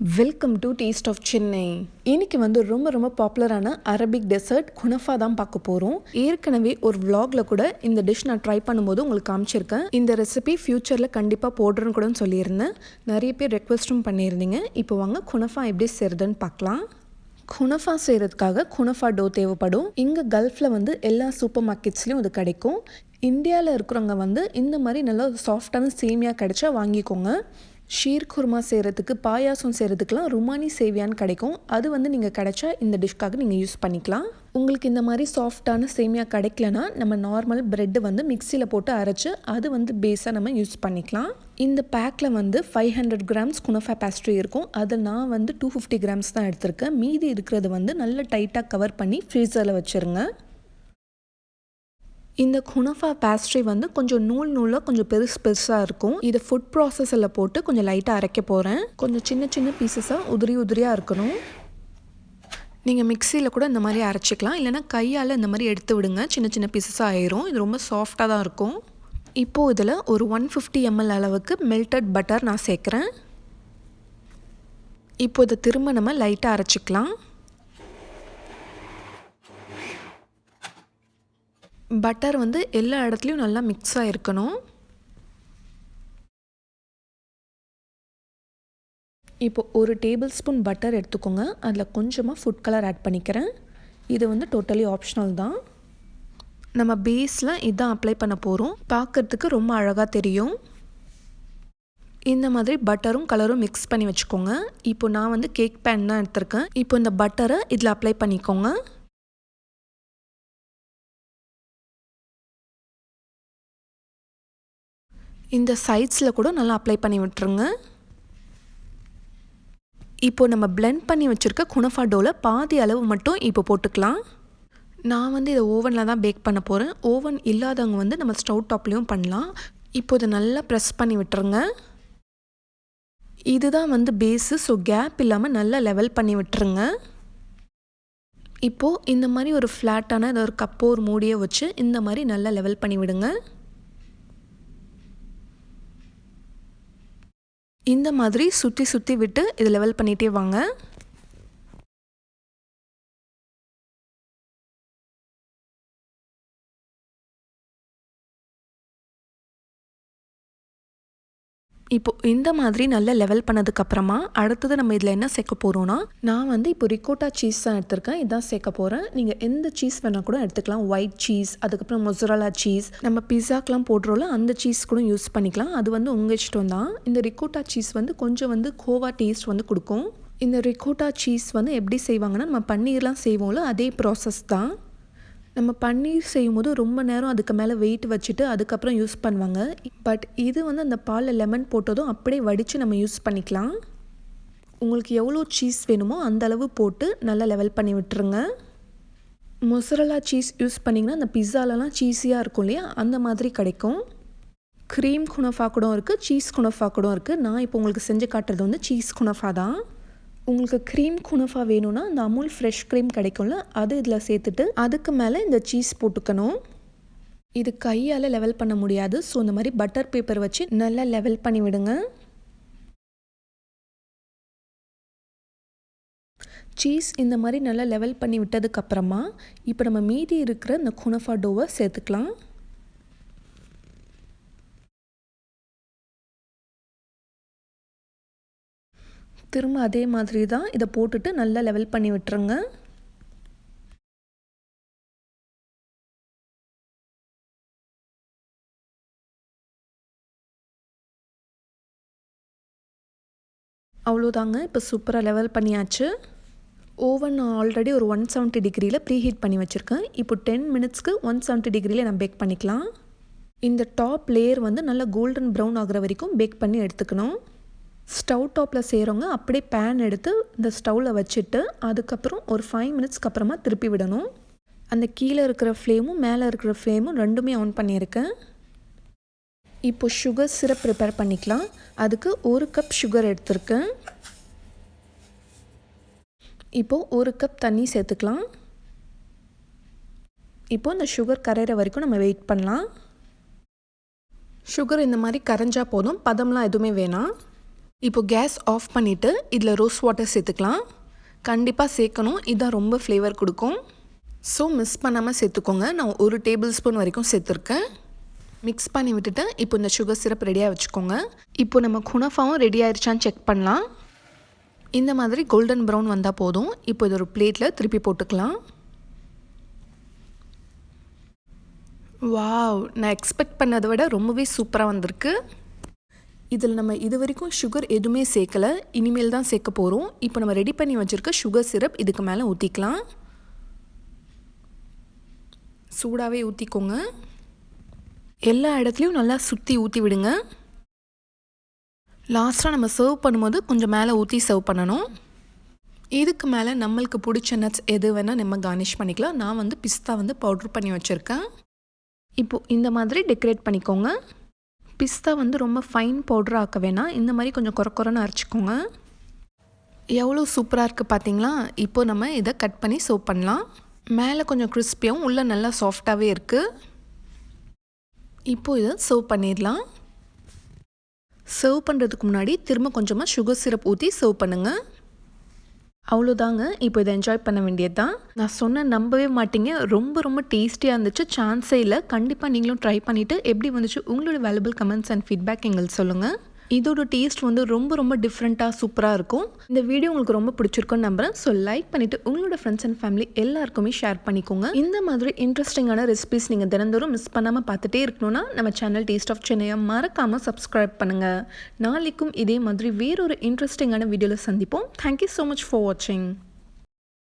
Welcome to taste of Chennai. இன்னைக்கு ரொம்ப பாப்புலரான அரபிக் டெசர்ட் குனஃபா தான் பார்க்க போகிறோம். ஏற்கனவே ஒரு vlogல கூட இந்த டிஷ் நான் ட்ரை பண்ணும்போது உங்களுக்கு காமிச்சிருக்கேன். இந்த ரெசிபி ஃப்யூச்சரில் கண்டிப்பாக போடுறேன்னு கூட சொல்லியிருந்தேன். நிறைய பேர் ரெக்வஸ்ட்டும் பண்ணியிருந்தீங்க. இப்போ வாங்க குனஃபா எப்படி செய்கிறதுன்னு பார்க்கலாம். குனஃபா செய்கிறதுக்காக குனஃபா டோ தேவைப்படும். இங்கே கல்ஃபில் எல்லா சூப்பர் மார்க்கெட்ஸ்லேயும் இது கிடைக்கும். இந்தியாவில் இருக்கிறவங்க இந்த மாதிரி நல்லா சாஃப்டான சேமியா கிடைச்சா வாங்கிக்கோங்க. ஷீர் குருமா செய்கிறதுக்கு பாயாசம் செய்கிறதுக்கெலாம் ருமானி சேவியான்னு கிடைக்கும். அது நீங்கள் கிடைச்சா இந்த டிஷ்க்காக நீங்கள் யூஸ் பண்ணிக்கலாம். உங்களுக்கு இந்த மாதிரி சாஃப்டான சேமியா கிடைக்கலனா நம்ம நார்மல் ப்ரெட்டு மிக்சியில் போட்டு அரைச்சி அது பேஸாக நம்ம யூஸ் பண்ணிக்கலாம். இந்த பேக்கில் 500 கிராம்ஸ் குனஃபா பேஸ்ட்ரி இருக்கும். அதை நான் 250 கிராம்ஸ் தான் எடுத்திருக்கேன். மீதி இருக்கிறது நல்லா டைட்டாக கவர் பண்ணி ஃப்ரீசரில் வச்சுருங்க. இந்த குனஃபா பேஸ்ட்ரி கொஞ்சம் நூலாக கொஞ்சம் பெருசாக இருக்கும். இதை ஃபுட் ப்ராசஸரில் போட்டு கொஞ்சம் லைட்டாக அரைக்க போகிறேன். கொஞ்சம் சின்ன பீசஸாக உதிரியாக இருக்கணும். நீங்கள் மிக்சியில் கூட இந்த மாதிரி அரைச்சிக்கலாம். இல்லைனா கையால் இந்த மாதிரி எடுத்து விடுங்க. சின்ன பீசஸாக ஆயிரும். இது ரொம்ப சாஃப்டாக தான் இருக்கும். இப்போது இதில் ஒரு 150 ml அளவுக்கு மெல்டட் பட்டர் நான் சேர்க்குறேன். இப்போ இதை திரும்ப நம்ம லைட்டாக அரைச்சிக்கலாம். பட்டர் எல்லா இடத்துலையும் நல்லா மிக்ஸ் ஆகிருக்கணும். இப்போ ஒரு டேபிள் ஸ்பூன் பட்டர் எடுத்துக்கோங்க. அதில் கொஞ்சமாக ஃபுட் கலர் ஆட் பண்ணிக்கிறேன். இது டோட்டலி ஆப்ஷனல் தான். நம்ம பேஸில் இதான் அப்ளை பண்ண போகிறோம். பார்க்குறதுக்கு ரொம்ப அழகாக தெரியும். இந்த மாதிரி பட்டரும் கலரும் மிக்ஸ் பண்ணி வச்சுக்கோங்க. இப்போ நான் கேக் பேன் தான் எடுத்திருக்கேன். இப்போ இந்த பட்டரை இதில் அப்ளை பண்ணிக்கோங்க. இந்த சைட்ஸில் கூட நல்லா அப்ளை பண்ணி விட்டுருங்க. இப்போ நம்ம பிளெண்ட் பண்ணி வச்சுருக்க குனஃபா டோவில் பாதி அளவு மட்டும் இப்போ போட்டுக்கலாம். நான் இதை ஓவனில் தான் பேக் பண்ண போகிறேன். ஓவன் இல்லாதவங்க நம்ம ஸ்டவ் டாப்லேயும் பண்ணலாம். இப்போ இதை நல்லா ப்ரெஸ் பண்ணி விட்டுருங்க. இதுதான் பேஸு. ஸோ கேப் இல்லாமல் நல்லா லெவல் பண்ணி விட்டுருங்க. இப்போது இந்த மாதிரி ஒரு ஃப்ளாட்டான ஒரு கப்போ ஒரு மூடியை வச்சு இந்த மாதிரி நல்லா லெவல் பண்ணி விடுங்க. இந்த மாதிரி சுற்றி விட்டு இது லெவல் பண்ணிகிட்டே வாங்க. இப்போ இந்த மாதிரி நல்லா லெவல் பண்ணதுக்கப்புறமா அடுத்தது நம்ம இதில் என்ன சேர்க்க போகிறோன்னா, நான் இப்போ ரிகோட்டா சீஸ் தான் எடுத்திருக்கேன். இதான் சேர்க்க போகிறேன். நீங்கள் எந்த சீஸ் வேணால் கூட எடுத்துக்கலாம். ஒயிட் சீஸ், அதுக்கப்புறம் மொசரல்லா சீஸ், நம்ம பிஸாக்கெலாம் போடுறோம்ல அந்த சீஸ் கூட யூஸ் பண்ணிக்கலாம். அது உங்கள் இஷ்டம் தான். இந்த ரிகோட்டா சீஸ் கொஞ்சம் கோவா டேஸ்ட் கொடுக்கும். இந்த ரிகோட்டா சீஸ் எப்படி செய்வாங்கன்னா, நம்ம பன்னீர்லாம் செய்வோம்ல அதே ப்ராசஸ் தான். நம்ம பன்னீர் செய்யும் போது ரொம்ப நேரம் அதுக்கு மேலே வெயிட் வச்சுட்டு அதுக்கப்புறம் யூஸ் பண்ணுவாங்க. பட் இது அந்த பாலில் லெமன் போட்டதும் அப்படியே வடித்து நம்ம யூஸ் பண்ணிக்கலாம். உங்களுக்கு எவ்வளோ சீஸ் வேணுமோ அந்த அளவு போட்டு நல்லா லெவல் பண்ணி விட்டுருங்க. மொசரல்லா சீஸ் யூஸ் பண்ணிங்கன்னா அந்த பிஸாலலாம் சீஸியாக இருக்கும் இல்லையா, அந்த மாதிரி கிடைக்கும். க்ரீம் குனஃபா கூட இருக்குது, சீஸ் குனஃபா கூட இருக்குது. நான் இப்போ உங்களுக்கு செஞ்சு காட்டுறது சீஸ் குனஃபா தான். உங்களுக்கு க்ரீம் குனஃபா வேணும்னா அந்த அமுல் ஃப்ரெஷ் க்ரீம் கிடைக்கும்ல, அது இதில் சேர்த்துட்டு அதுக்கு மேலே இந்த சீஸ் போட்டுக்கணும். இது கையால் லெவல் பண்ண முடியாது. ஸோ இந்த மாதிரி பட்டர் பேப்பர் வச்சு நல்லா லெவல் பண்ணி விடுங்க. சீஸ் இந்த மாதிரி நல்லா லெவல் பண்ணி விட்டதுக்கப்புறமா இப்போ நம்ம மீதி இருக்கிற இந்த குனஃபா டோவை சேர்த்துக்கலாம். திரும்ப அதே மாதிரி தான் இதை போட்டுட்டு நல்லா லெவல் பண்ணி விட்டுருங்க. அவ்வளோதாங்க. இப்போ சூப்பராக லெவல் பண்ணியாச்சு. ஓவன் நான் ஆல்ரெடி ஒரு 170 டிகிரியில் ப்ரீ ஹீட் பண்ணி வச்சுருக்கேன். இப்போ 10 மினிட்ஸ்க்கு 170 டிகிரியில் நான் பேக் பண்ணிக்கலாம். இந்த டாப் லேயர் நல்லா கோல்டன் ப்ரௌன் ஆகிற வரைக்கும் பேக் பண்ணி எடுத்துக்கணும். ஸ்டவ் டாப்பில் செய்கிறவங்க அப்படியே பேன் எடுத்து இந்த ஸ்டவ்வில் வச்சுட்டு அதுக்கப்புறம் ஒரு 5 மினிட்ஸ்க்கு அப்புறமா திருப்பி விடணும். அந்த கீழே இருக்கிற ஃப்ளேமும் மேலே இருக்கிற ஃப்ளேமும் ரெண்டுமே ஆன் பண்ணியிருக்கேன். இப்போ சுகர் சிரப் ப்ரிப்பேர் பண்ணிக்கலாம். அதுக்கு 1 கப் சுகர் எடுத்திருக்கேன். இப்போது 1 கப் தண்ணி சேர்த்துக்கலாம். இப்போது இந்த சுகர் கரையிற வரைக்கும் நம்ம வெயிட் பண்ணலாம். சுகர் இந்த மாதிரி கரைஞ்சா போதும், பதம்லாம் எதுவுமே வேணாம். இப்போ கேஸ் ஆஃப் பண்ணிவிட்டு இதில் ரோஸ் வாட்டர் சேர்த்துக்கலாம். கண்டிப்பாக சேர்க்கணும், இதுதான் ரொம்ப ஃப்ளேவர் கொடுக்கும். ஸோ மிஸ் பண்ணாமல் சேர்த்துக்கோங்க. நான் 1 டேபிள் ஸ்பூன் வரைக்கும் சேர்த்துருக்கேன். மிக்ஸ் பண்ணி விட்டுட்டு இப்போ இந்த சுகர் சிரப் ரெடியாக வச்சுக்கோங்க. இப்போ நம்ம குனாஃபாவும் ரெடி ஆயிடுச்சான்னு செக் பண்ணலாம். இந்த மாதிரி கோல்டன் ப்ரௌன் வந்தால் போதும். இப்போ இது ஒரு பிளேட்டில் திருப்பி போட்டுக்கலாம். வாவ், நான் எக்ஸ்பெக்ட் பண்ணதை விட ரொம்பவே சூப்பராக வந்திருக்கு. இதில் நம்ம இது வரைக்கும் சுகர் எதுவுமே சேர்க்கலை, இனிமேல் தான் சேர்க்க போகிறோம். இப்போ நம்ம ரெடி பண்ணி வச்சுருக்க சுகர் சிரப் இதுக்கு மேலே ஊற்றிக்கலாம். சூடாகவே ஊற்றிக்கோங்க. எல்லா இடத்துலையும் நல்லா சுற்றி ஊற்றி விடுங்க. லாஸ்ட்டாக நம்ம சர்வ் பண்ணும்போது கொஞ்சம் மேலே ஊற்றி சர்வ் பண்ணணும். இதுக்கு மேலே நம்மளுக்கு பிடிச்ச நட்ஸ் எது வேணால் நம்ம கார்னிஷ் பண்ணிக்கலாம். நான் வந்து பிஸ்தா வந்து பவுட்ரு பண்ணி வச்சுருக்கேன். இப்போது இந்த மாதிரி டெக்கரேட் பண்ணிக்கோங்க. பிஸ்தா வந்து ரொம்ப ஃபைன் பவுட்ரு ஆக்க வேணாம், இந்த மாதிரி கொஞ்சம் குறைன்னு அரைச்சிக்கோங்க. எவ்வளோ சூப்பராக இருக்குது பார்த்தீங்களா? இப்போது நம்ம இதை கட் பண்ணி சர்வ் பண்ணலாம். மேலே கொஞ்சம் கிறிஸ்பியாகவும் உள்ளே நல்லா சாஃப்டாகவே இருக்குது. இப்போது இதை சர்வ் பண்ணிடலாம். சர்வ் பண்ணுறதுக்கு முன்னாடி திரும்ப கொஞ்சமாக சுகர் சிரப் ஊற்றி சர்வ் பண்ணுங்கள். அவ்வளோதாங்க. இப்போ இதை என்ஜாய் பண்ண வேண்டியது தான். நான் சொன்ன நம்பவே மாட்டீங்க, ரொம்ப ரொம்ப டேஸ்டியாக இருந்துச்சு. சான்ஸே இல்லை. கண்டிப்பாக நீங்களும் ட்ரை பண்ணிவிட்டு எப்படி வந்துச்சு உங்களோட வேல்யூபிள் கமெண்ட்ஸ் அண்ட் ஃபீட்பேக் எங்களுக்கு சொல்லுங்கள். இதோட டேஸ்ட் வந்து ரொம்ப ரொம்ப டிஃப்ரெண்ட்டாக சூப்பராக இருக்கும். இந்த வீடியோ உங்களுக்கு ரொம்ப பிடிச்சிருக்குன்னு நம்புகிறேன். ஸோ லைக் பண்ணிவிட்டு உங்களோட ஃப்ரெண்ட்ஸ் அண்ட் ஃபேமிலி எல்லாருக்குமே ஷேர் பண்ணிக்கோங்க. இந்த மாதிரி இன்ட்ரெஸ்டிங்கான ரெசிபிஸ் நீங்கள் தினந்தோறும் மிஸ் பண்ணாமல் பார்த்துட்டே இருக்கணும்னா நம்ம சேனல் டேஸ்ட் ஆஃப் சென்னையை மறக்காமல் சப்ஸ்கிரைப் பண்ணுங்கள். நாளைக்கும் இதே மாதிரி வேறொரு இன்ட்ரெஸ்டிங்கான வீடியோவில் சந்திப்போம். தேங்க்யூ ஸோ மச் ஃபார் வாட்சிங்.